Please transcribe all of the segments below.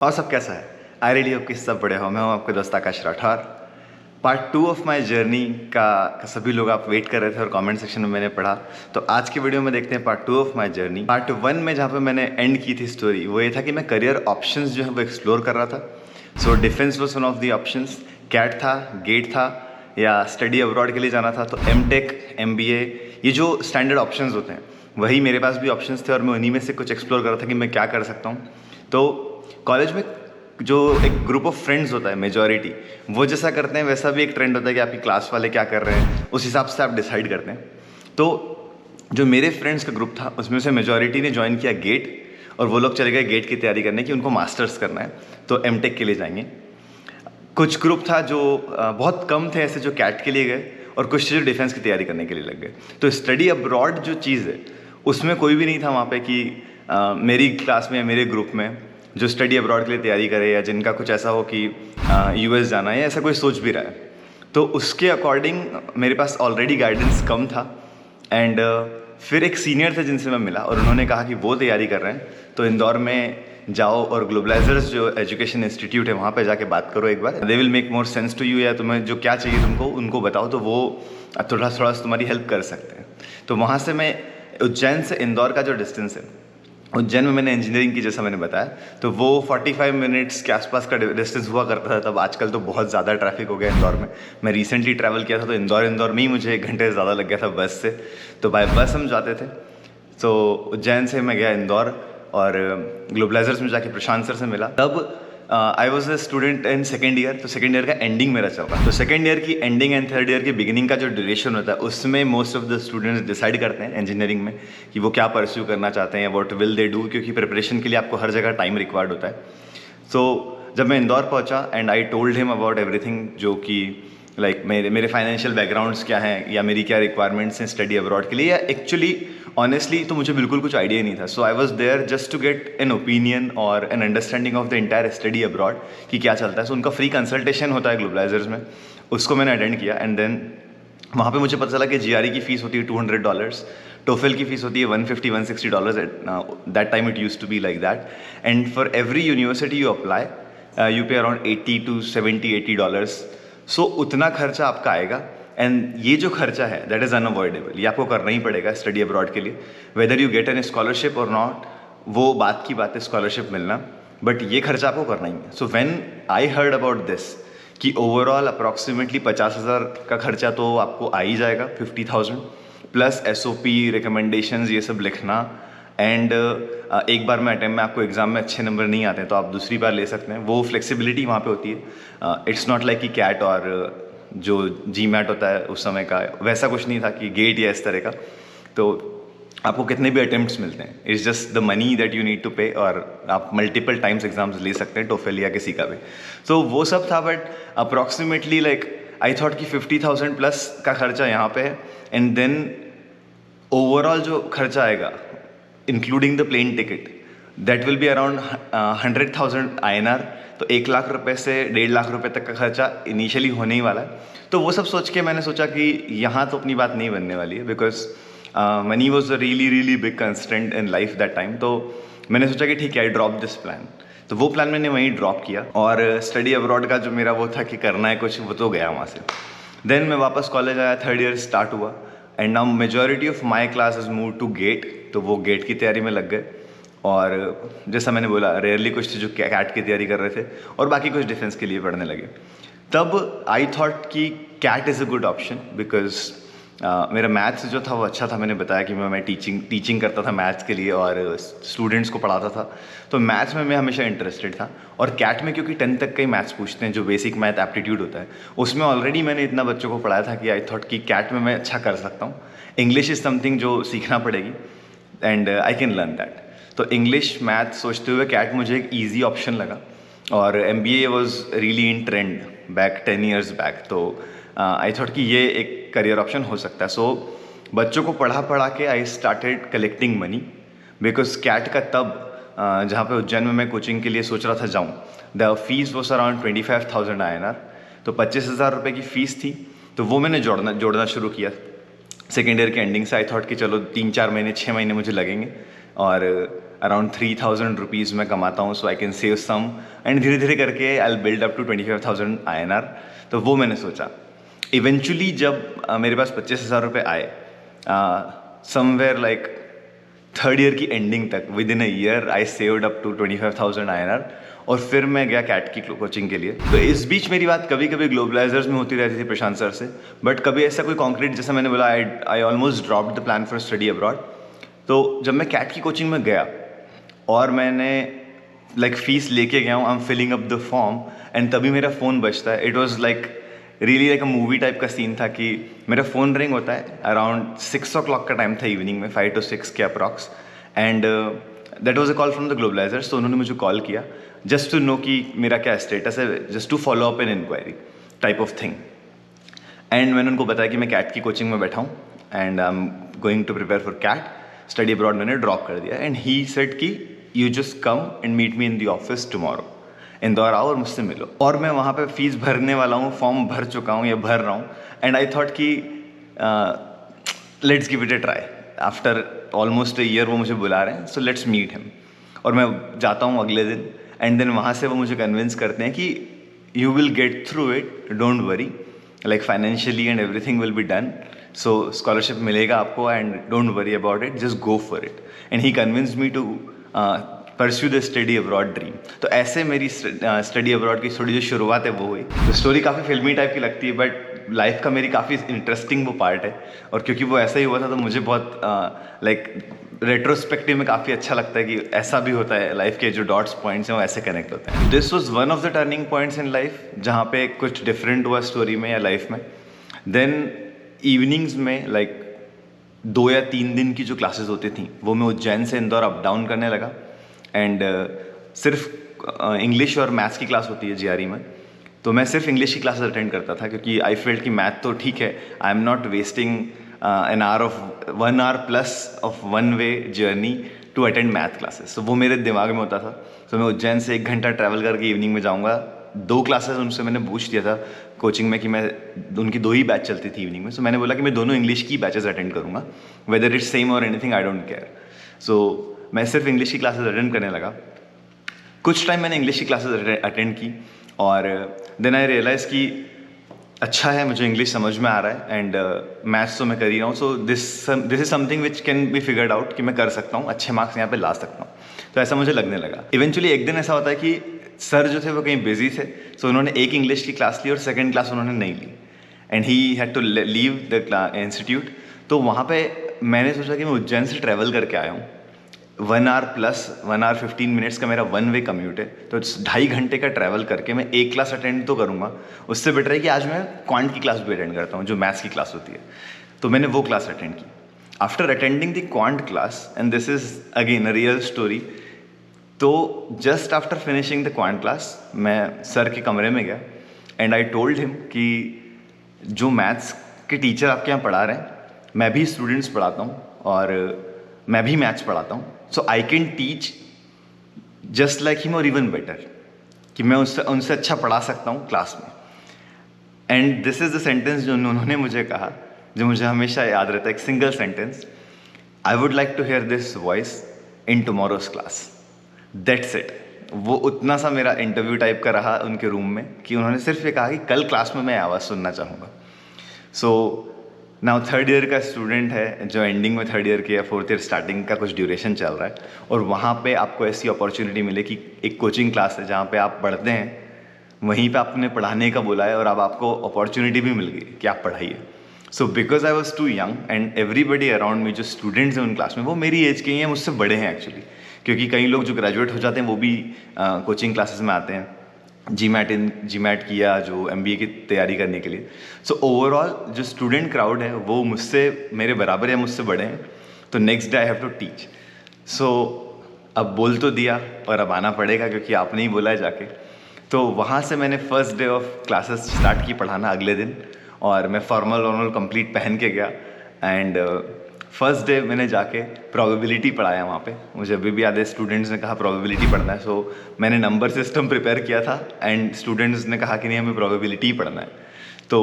और सब कैसा है? आई रियली होप कि सब बड़े हो। मैं हूँ आपका दोस्त Akash Rathore. Part 2 of my journey का सभी लोग आप वेट कर रहे थे और कमेंट सेक्शन में मैंने पढ़ा। तो आज की वीडियो में देखते हैं part 2 of my journey. Part 1 में जहाँ पे मैंने एंड की थी स्टोरी, वो ये था कि मैं करियर ऑप्शंस जो है वो एक्सप्लोर कर रहा था। So defence was one of the options. CAT था, गेट था, या स्टडी अब्रॉड के लिए जाना था तो एमटेक, MBA, ये जो स्टैंडर्ड ऑप्शंस होते हैं वही मेरे पास भी ऑप्शंस थे और मैं उन्हीं में से कुछ एक्सप्लोर कर रहा था कि मैं क्या कर सकता हूँ। तो कॉलेज में जो एक ग्रुप ऑफ फ्रेंड्स होता है, मेजॉरिटी वो जैसा करते हैं वैसा भी एक ट्रेंड होता है कि आपकी क्लास वाले क्या कर रहे हैं उस हिसाब से आप डिसाइड करते हैं। तो जो मेरे फ्रेंड्स का ग्रुप था उसमें से मेजॉरिटी ने ज्वाइन किया गेट, और वो लोग चले गए गेट की तैयारी करने की, उनको मास्टर्स करना है तो एमटेक के लिए जाएंगे। कुछ ग्रुप था जो बहुत कम थे ऐसे जो कैट के लिए गए, और कुछ जो डिफेंस की तैयारी करने के लिए लग गए। तो स्टडी अब्रॉड जो चीज़ है उसमें कोई भी नहीं था वहाँ पे कि मेरी क्लास में या मेरे ग्रुप में जो स्टडी अब्रॉड के लिए तैयारी करे या जिनका कुछ ऐसा हो कि US जाना है या ऐसा कोई सोच भी रहा है। तो उसके अकॉर्डिंग मेरे पास ऑलरेडी गाइडेंस कम था। एंड फिर एक सीनियर थे जिनसे मैं मिला और उन्होंने कहा कि वो तैयारी कर रहे हैं तो इंदौर में जाओ और ग्लोबलाइजर्स जो एजुकेशन इंस्टीट्यूट है वहाँ पे जाके बात करो एक बार। They will make more sense to you, या तुम्हें जो क्या चाहिए तुमको उनको बताओ तो वो थोड़ा थोड़ा तुम्हारी हेल्प कर सकते हैं। तो वहाँ से मैं उज्जैन से इंदौर का जो डिस्टेंस है, उज्जैन में मैंने इंजीनियरिंग की जैसा मैंने बताया, तो वो 45 मिनट्स के आसपास का डिस्टेंस हुआ करता था तब। आजकल तो बहुत ज़्यादा ट्रैफिक हो गया इंदौर में। मैं रिसेंटली ट्रैवल किया था तो इंदौर में ही मुझे 1 घंटे से ज़्यादा लग गया था बस से। तो बाय बस हम जाते थे। तो उज्जैन से मैं गया इंदौर और ग्लोबलाइजर्स में जाके प्रशांत सर से मिला। तब I was a student in second year, तो सेकेंड ईयर का एंडिंग मेरा चल रहा। तो सेकेंड ईयर की एंडिंग एंड थर्ड ईयर की बिगिनिंग का जो ड्यूरेशन होता है उसमें most of the students decide करते हैं इंजीनियरिंग में कि वो क्या परस्यू करना चाहते हैं या व्हाट विल दे डू, क्योंकि प्रिपरेशन के लिए आपको हर जगह टाइम रिक्वायर्ड होता है। सो जब मैं इंदौर पहुंचा and I told him about everything, जो कि लाइक मेरे फाइनेंशियल बैकग्राउंड्स क्या हैं या मेरी क्या रिक्वायरमेंट्स हैं स्टडी अब्रॉड के लिए, या एक्चुअली ऑनेस्टली तो मुझे बिल्कुल कुछ आइडिया नहीं था। So I was there just to get an opinion और an understanding of the entire study abroad कि क्या चलता है। सो उनका फ्री कंसल्टेशन होता है ग्लोबलाइजर्स में, उसको मैंने अटेंड किया। एंड देन वहाँ पे मुझे पता चला कि GRE की फ़ीस होती है $200, टोफेल की फ़ीस होती है $150-160। That time it use to be like that. And for every university you apply you pay around $80 to $80 so उतना खर्चा आपका आएगा। एंड ये जो खर्चा है दैट इज़ अनअवॉइडेबल, ये आपको करना ही पड़ेगा स्टडी अब्रॉड के लिए, whether you get an scholarship और नॉट। वो बात की बात है स्कॉलरशिप मिलना, बट ये खर्चा आपको करना ही है। So when I heard about this कि ओवरऑल अप्रॉक्सीमेटली 50,000 का खर्चा तो आपको आ ही जाएगा, 50,000 प्लस SOP रिकमेंडेशंस ये सब लिखना। एंड एक बार में अटेम्प्ट में आपको एग्जाम में अच्छे नंबर नहीं आते हैं तो आप दूसरी बार ले सकते हैं, वो फ्लेक्सिबिलिटी वहाँ पे होती है। इट्स नॉट लाइक कि कैट और जो GMAT होता है उस समय का वैसा कुछ नहीं था कि गेट या इस तरह का। तो आपको कितने भी अटेम्प्ट्स मिलते हैं, it's just the money that you need to pay, और आप मल्टीपल टाइम्स एग्जाम्स ले सकते हैं टोफेल या किसी का भी। तो वो सब था, but approximately like I thought कि 50,000 प्लस का खर्चा यहाँ पे है। एंड देन ओवरऑल जो खर्चा आएगा including the plane ticket that will be around 100,000 INR। तो 1 लाख रुपए से 1.5 लाख रुपए तक का खर्चा इनिशियली होने ही वाला है। तो वो सब सोच के मैंने सोचा कि यहाँ तो अपनी बात नहीं बनने वाली है, because money was a really big constraint in life that time. तो मैंने सोचा कि ठीक है, आई ड्रॉप दिस प्लान। तो वो प्लान मैंने वहीं ड्रॉप किया, और स्टडी अब्रॉड का जो मेरा वो था कि करना है कुछ, वो तो गया वहाँ से। देन मैं वापस कॉलेज आया, थर्ड ईयर स्टार्ट हुआ, and now majority of my class is move to GATE. तो वो गेट की तैयारी में लग गए, और जैसा मैंने बोला रेयरली कुछ थे जो कैट की तैयारी कर रहे थे और बाकी कुछ डिफेंस के लिए पढ़ने लगे। तब आई थॉट कि CAT is a good option, because मेरा मैथ्स जो था वो अच्छा था। मैंने बताया कि मैं टीचिंग करता था मैथ्स के लिए और स्टूडेंट्स को पढ़ाता था, तो मैथ्स में मैं हमेशा इंटरेस्टेड था। और कैट में क्योंकि 10th तक का ही मैथ्स पूछते हैं, जो बेसिक मैथ एप्टीट्यूड होता है, उसमें ऑलरेडी मैंने इतना बच्चों को पढ़ाया था कि आई थॉट कि कैट में मैं अच्छा कर सकता हूँ। इंग्लिश इज़ समथिंग जो सीखना पड़ेगी and I can learn that. तो इंग्लिश मैथ सोचते हुए कैट मुझे एक ईजी ऑप्शन लगा, और MBA was really in trend back 10 years back. तो आई थॉट कि ये एक करियर ऑप्शन हो सकता है। सो बच्चों को पढ़ा के I started collecting money, because CAT का तब जहाँ पे उज्जैन में मैं कोचिंग के लिए सोच रहा था जाऊँ, the fees was around 25,000 INR। तो 25,000 रुपये की फ़ीस थी। तो वो मैंने जोड़ना शुरू किया सेकेंड ईयर के एंडिंग से। आई थॉट कि चलो 3-4 महीने 6 महीने मुझे लगेंगे और अराउंड 3000 रुपीज़ मैं कमाता हूँ, so I can save some and धीरे धीरे करके I will build up to 25,000 INR। तो वो मैंने सोचा। इवेंचुअली जब मेरे पास 25,000 रुपये आए, समवेयर लाइक थर्ड ईयर की एंडिंग तक, within a year I saved up to 25,000 INR, और फिर मैं गया कैट की कोचिंग के लिए। तो इस बीच मेरी बात कभी कभी ग्लोबलाइजर्स में होती रहती थी प्रशांत सर से, बट कभी ऐसा कोई कॉन्क्रीट, जैसा मैंने बोला, I almost dropped the plan for study abroad. तो जब मैं कैट की कोचिंग में गया और मैंने लाइक फीस लेके गया हूँ, I am filling up the form, and तभी मेरा फ़ोन बजता है। It was like really like a movie type का सीन था कि मेरा फ़ोन रिंग होता है, अराउंड 6 o'clock का टाइम था इवनिंग में, 5 to 6 के approx, and that was a call from the globalisers. तो उन्होंने मुझे कॉल किया जस्ट टू नो कि मेरा क्या स्टेटस है, just to follow up an inquiry type of thing. And मैंने उनको बताया कि मैं कैट की कोचिंग में बैठा हूँ and I am going to prepare for CAT, study abroad मैंने ड्रॉप कर दिया। एंड ही सेड कि you just come and meet me in the office tomorrow, Indore आओ और मुझसे मिलो। और मैं वहाँ पे फीस भरने वाला हूँ, फॉर्म भर चुका हूँ या भर रहा हूँ, एंड आई थॉट कि let's give it a try. After almost a year वो मुझे बुला रहे हैं, सो लेट्स मीट हिम। और मैं जाता हूँ अगले दिन, एंड देन वहाँ से वो मुझे कन्विंस करते हैं कि you will get through it, don't worry, like financially and everything will be done, so scholarship मिलेगा आपको and don't worry about it, just go for it. And he convinced me to pursue the study abroad dream. तो ऐसे मेरी study abroad की थोड़ी जो शुरुआत है वो हुई। तो स्टोरी काफ़ी फिल्मी टाइप की लगती है, बट लाइफ का मेरी काफ़ी इंटरेस्टिंग वो पार्ट है, और क्योंकि वो ऐसा ही हुआ था तो मुझे बहुत लाइक रेट्रोस्पेक्टिव में काफ़ी अच्छा लगता है कि ऐसा भी होता है, लाइफ के जो डॉट्स पॉइंट्स हैं वो ऐसे कनेक्ट होते हैं। This was one of the turning points in life जहाँ पे कुछ डिफरेंट हुआ स्टोरी में या लाइफ में। देन इवनिंग्स में लाइक 2 या 3 दिन की जो क्लासेस होती थी वो मैं उज्जैन से इंदौर अप डाउन करने लगा, एंड सिर्फ इंग्लिश और मैथ्स की क्लास होती है GRE में, तो मैं सिर्फ इंग्लिश की क्लासेस अटेंड करता था क्योंकि आई फेल्ट कि मैथ तो ठीक है, आई am not wasting an hour of 1 hour plus of one way journey to attend math classes. तो वो मेरे दिमाग में होता था। तो मैं उज्जैन से 1 घंटा ट्रैवल करके इवनिंग में जाऊँगा। 2 क्लासेस उनसे मैंने पूछ दिया था कोचिंग में कि मैं, उनकी 2 ही बैच चलती थी इवनिंग में, सो मैंने बोला कि मैं दोनों इंग्लिश की बैचेस अटेंड करूँगा, वेदर इट्स सेम और एनीथिंग, आई डोंट केयर। सो मैं सिर्फ इंग्लिश की क्लासेस अटेंड करने लगा। कुछ टाइम मैंने इंग्लिश की क्लासेस अटेंड की, और देन आई रियलाइज़ कि अच्छा है, मुझे इंग्लिश समझ में आ रहा है, एंड मैथ्स तो मैं कर ही रहा हूँ, so this is something which can be figured out कि मैं कर सकता हूँ, अच्छे मार्क्स यहाँ पे ला सकता हूँ। तो ऐसा मुझे लगने लगा। इवेंचुअली एक दिन ऐसा होता है कि सर जो थे वो कहीं बिजी थे, सो उन्होंने एक इंग्लिश की क्लास ली और सेकेंड क्लास उन्होंने नहीं ली, and he had to leave the institute. तो वहाँ पे मैंने सोचा कि मैं उज्जैन से ट्रैवल करके आया हूँ, 1 hour plus 1 hour 15 minutes का मेरा 1 way कम्यूट है, तो 2.5 घंटे का ट्रैवल करके मैं एक क्लास अटेंड तो करूँगा, उससे बेटर है कि आज मैं क्वांट की क्लास भी अटेंड करता हूँ, जो मैथ्स की क्लास होती है। तो मैंने वो क्लास अटेंड की। After attending the quant class, and this is again a real story, तो just after finishing the quant class मैं सर के कमरे में गया, एंड आई टोल्ड हिम कि जो मैथ्स के टीचर आपके यहाँ पढ़ा रहे हैं, मैं भी स्टूडेंट्स पढ़ाता हूँ और मैं भी मैथ्स पढ़ाता हूँ, so I can teach just like him और इवन बेटर, कि मैं उनसे अच्छा पढ़ा सकता हूँ क्लास में। And this is the sentence जो उन्होंने मुझे कहा, जो मुझे हमेशा याद रहता है, एक single sentence, I would like to hear this voice in tomorrow's class, that's it. वो उतना सा मेरा इंटरव्यू टाइप का रहा उनके रूम में, कि उन्होंने सिर्फ ये कहा कि कल क्लास में मैं आवाज़ सुनना चाहूँगा। सो नाउ 3rd ईयर का स्टूडेंट है, जो एंडिंग में 3rd ईयर के या 4th ईयर स्टार्टिंग का कुछ ड्यूरेशन चल रहा है, और वहाँ पे आपको ऐसी अपॉर्चुनिटी मिले कि एक कोचिंग क्लास है जहाँ पे आप पढ़ते हैं, वहीं पे आपने पढ़ाने का बोला है, और अब आपको अपॉर्चुनिटी भी मिल गई कि आप पढ़ाइए। So because I was too young, and everybody around me, जो स्टूडेंट्स हैं उन क्लास में, वो मेरी एज के ही हैं, मुझसे बड़े हैं एक्चुअली, क्योंकि कई लोग जो ग्रेजुएट हो जाते हैं वो भी कोचिंग क्लासेस में आते हैं, जीमैट किया जो MBA की तैयारी करने के लिए। सो ओवरऑल जो स्टूडेंट क्राउड है वो मुझसे मेरे बराबर या मुझसे बड़े हैं, तो next day I have to teach. So अब बोल तो दिया और अब आना पड़ेगा, क्योंकि आपने ही बोला है जाके। तो वहाँ से मैंने first day of classes start की पढ़ाना अगले दिन, और मैं फॉर्मल कंप्लीट पहन के गया, एंड फर्स्ट डे मैंने जाके प्रोबेबिलिटी पढ़ाया वहाँ पे। मुझे अभी भी याद है, स्टूडेंट्स ने कहा प्रोबेबिलिटी पढ़ना है, सो मैंने नंबर सिस्टम प्रिपेयर किया था, एंड स्टूडेंट्स ने कहा कि नहीं हमें प्रोबेबिलिटी ही पढ़ना है। तो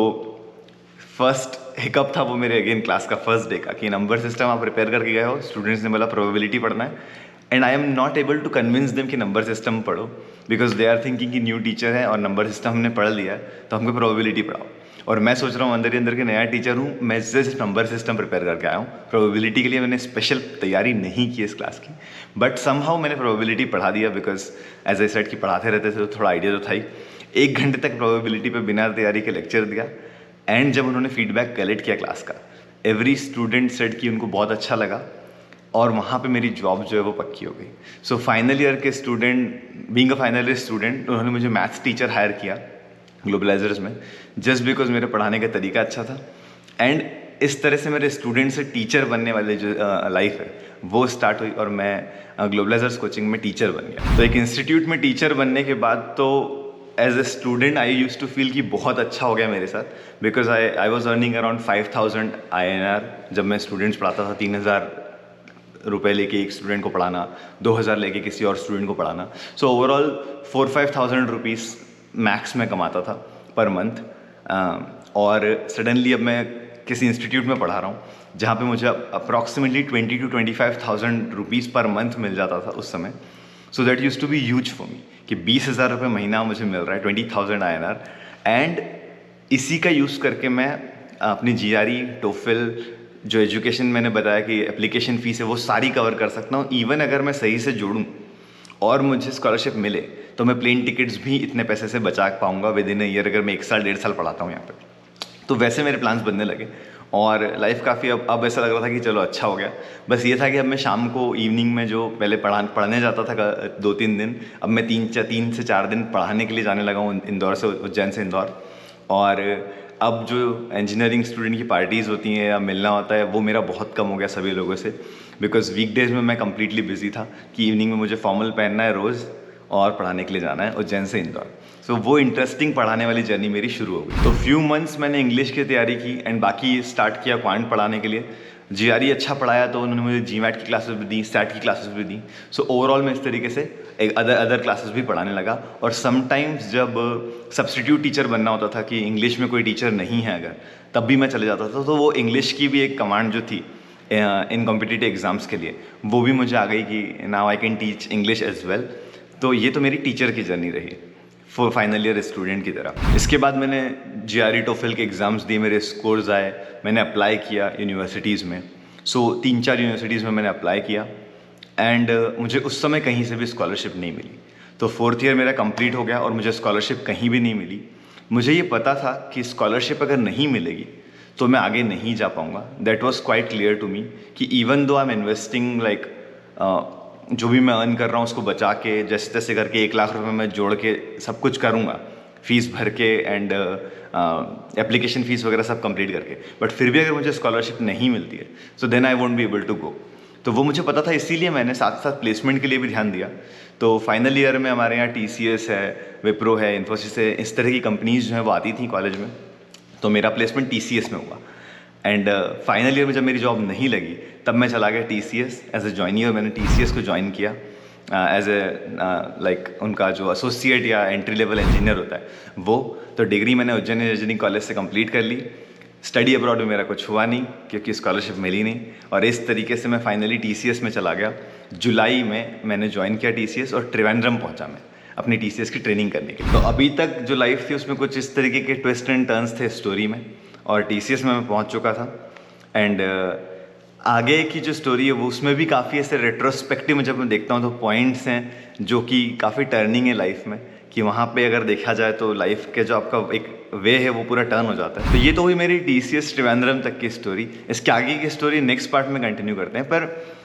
फर्स्ट हिकअप था वो मेरे अगेन क्लास का फर्स्ट डे का, कि नंबर सिस्टम आप प्रिपेयर करके गए हो, स्टूडेंट्स ने बोला प्रोबेबिलिटी पढ़ना है, and I am not able to convince them कि नंबर सिस्टम पढ़ो, बिकॉज दे आर थिंकिंग कि न्यू टीचर है और नंबर सिस्टम हमने पढ़ लिया है तो हमको प्रोबेबिलिटी पढ़ाओ। और मैं सोच रहा हूँ अंदर ही अंदर के नया टीचर हूँ, मैं सिर्फ नंबर सिस्टम प्रिपेयर करके आया हूँ। प्रोबेबिलिटी के लिए मैंने स्पेशल तैयारी नहीं की इस क्लास की, बट समहाउ मैंने प्रोबेबिलिटी पढ़ा दिया, बिकॉज एज आई सेड कि पढ़ाते रहते थे तो थोड़ा आइडिया तो था ही। 1 घंटे तक प्रोबेबिलिटी पे बिना तैयारी के लेक्चर दिया, एंड जब उन्होंने फीडबैक कलेक्ट किया क्लास का, एवरी स्टूडेंट सेड कि उनको बहुत अच्छा लगा, और वहाँ पे मेरी जॉब जो है वो पक्की हो गई। सो फाइनल ईयर के student, being a final year student, उन्होंने मुझे मैथ्स टीचर हायर किया ग्लोबलाइजर्स में, जस्ट बिकॉज मेरे पढ़ाने का तरीका अच्छा था। एंड इस तरह से मेरे स्टूडेंट से टीचर बनने वाले जो लाइफ है वो स्टार्ट हुई, और मैं ग्लोबलाइजर्स कोचिंग में टीचर बन गया। तो एक इंस्टीट्यूट में टीचर बनने के बाद तो as a student I use to feel कि बहुत अच्छा हो गया मेरे साथ, because I was earning around 5000 INR जब मैं स्टूडेंट्स पढ़ाता था। 3000 रुपये लेके एक स्टूडेंट को पढ़ाना, 2000 लेके किसी और स्टूडेंट को पढ़ाना। सो ओवरऑल 4-5,000 रुपीज़ मैक्स में कमाता था पर मंथ। और सडनली अब मैं किसी इंस्टीट्यूट में पढ़ा रहा हूँ जहाँ पे मुझे approximately 20 to 25,000 rupees per month मिल जाता था उस समय। So that use to be huge for me कि 20,000 रुपये महीना मुझे मिल रहा है, 20,000 INR। एंड इसी का यूज़ करके मैं अपनी GRE, TOEFL, जो एजुकेशन मैंने बताया कि एप्लीकेशन फ़ीस है, वो सारी कवर कर सकता हूँ। इवन अगर मैं सही से जोड़ूँ और मुझे स्कॉलरशिप मिले तो मैं प्लेन टिकट्स भी इतने पैसे से बचा पाऊँगा विद इन अ ईयर, अगर मैं 1 साल 1.5 साल पढ़ाता हूँ यहाँ पे। तो वैसे मेरे प्लान्स बनने लगे और लाइफ काफ़ी अब ऐसा लग रहा था कि चलो अच्छा हो गया। बस ये था कि अब मैं शाम को इवनिंग में जो पहले पढ़ने जाता था 2-3 दिन, अब मैं 3 से 4 दिन पढ़ाने के लिए जाने लगा हूँ इंदौर से, उज्जैन से इंदौर। और अब जो इंजीनियरिंग स्टूडेंट की पार्टीज़ होती हैं या मिलना होता है वो मेरा बहुत कम हो गया सभी लोगों से, बिकॉज वीकडेज़ में मैं कम्प्लीटली बिजी था कि इवनिंग में मुझे फॉर्मल पहनना है रोज़ और पढ़ाने के लिए जाना है उज्जैन से इंदौर। सो वो इंटरेस्टिंग पढ़ाने वाली जर्नी मेरी शुरू हो गई। तो फ्यू मंथ्स मैंने इंग्लिश की तैयारी की एंड बाकी स्टार्ट किया क्वांट पढ़ाने के लिए। GRE अच्छा पढ़ाया तो उन्होंने मुझे GMAT की क्लासेस भी दी, SAT की क्लासेस भी दी। सो ओवरऑल मैं इस तरीके से एक अदर क्लासेस भी पढ़ाने लगा। और समटाइम्स जब सब्स्टिट्यूट टीचर बनना होता था कि इंग्लिश में कोई टीचर नहीं है अगर, तब भी मैं चले जाता था। तो वो इंग्लिश की भी एक कमांड जो थी इन कॉम्पिटिटिव एग्जाम्स के लिए, वो भी मुझे आ गई कि now I can teach English as well. तो ये तो मेरी टीचर की जर्नी रही फॉर फाइनल ईयर स्टूडेंट की तरह। इसके बाद मैंने GRE TOEFL के एग्ज़ाम्स दिए, मेरे स्कोर्स आए, मैंने अप्लाई किया यूनिवर्सिटीज़ में। सो 3-4 यूनिवर्सिटीज़ में मैंने अप्लाई किया एंड मुझे उस समय कहीं से भी स्कॉलरशिप नहीं मिली। तो 4th ईयर मेरा कंप्लीट हो गया और मुझे स्कॉलरशिप कहीं भी नहीं मिली। मुझे ये पता था कि स्कॉलरशिप अगर नहीं मिलेगी तो मैं आगे नहीं जा पाऊँगा। That was quite clear to me कि इवन दो आई एम इन्वेस्टिंग लाइक जो भी मैं अर्न कर रहा हूँ उसको बचा के जैसे तैसे करके 1 लाख रुपए मैं जोड़ के सब कुछ करूँगा, फीस भर के एंड एप्लीकेशन फ़ीस वगैरह सब कंप्लीट करके, बट फिर भी अगर मुझे स्कॉलरशिप नहीं मिलती है so then I won't be able to go. तो वो मुझे पता था, इसीलिए मैंने साथ साथ प्लेसमेंट के लिए भी ध्यान दिया। तो फाइनल ईयर में हमारे यहाँ TCS है, विप्रो है, इन्फोसिस है, इस तरह की कंपनीज जो है वो आती थी कॉलेज में। तो मेरा प्लेसमेंट TCS में हुआ एंड फाइनल ईयर में जब मेरी जॉब नहीं लगी तब मैं चला गया TCS एज ए जॉइनियर। मैंने TCS को ज्वाइन किया एज ए लाइक उनका जो एसोसिएट या एंट्री लेवल इंजीनियर होता है वो। तो डिग्री मैंने उज्जैन इंजीनियरिंग कॉलेज से कंप्लीट कर ली। स्टडी अब्रॉड में मेरा कुछ हुआ नहीं क्योंकि स्कॉलरशिप मिली नहीं, और इस तरीके से मैं फाइनली TCS में चला गया। जुलाई में मैंने ज्वाइन किया TCS और त्रिवेंद्रम पहुंचा मैं अपनी TCS की ट्रेनिंग करने के लिए। तो अभी तक जो लाइफ थी उसमें कुछ इस तरीके के ट्विस्ट एंड टर्न्स थे स्टोरी में, और TCS में मैं पहुंच चुका था। एंड आगे की जो स्टोरी है वो उसमें भी काफ़ी ऐसे रेट्रोस्पेक्टिव में जब मैं देखता हूँ तो पॉइंट्स हैं जो कि काफ़ी टर्निंग है लाइफ में, कि वहाँ पे अगर देखा जाए तो लाइफ के जो आपका एक वे है वो पूरा टर्न हो जाता है। तो ये तो हुई मेरी TCS त्रिवेंद्रम तक की स्टोरी। इसके आगे की स्टोरी नेक्स्ट पार्ट में कंटिन्यू करते हैं। पर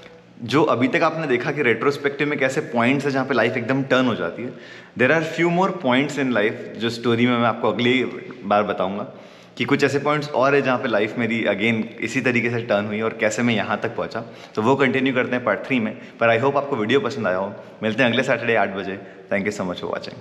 जो अभी तक आपने देखा कि रेट्रोस्पेक्टिव में कैसे पॉइंट्स है जहाँ पे लाइफ एकदम टर्न हो जाती है, there are few more points in life जो स्टोरी में मैं आपको अगली बार बताऊँगा कि कुछ ऐसे पॉइंट्स और है जहाँ पे लाइफ मेरी अगेन इसी तरीके से टर्न हुई और कैसे मैं यहाँ तक पहुँचा। तो वो कंटिन्यू करते हैं पार्ट 3 में। पर आई होप आपको वीडियो पसंद आया हो। मिलते हैं अगले सैटरडे 8 बजे। Thank you so much for watching.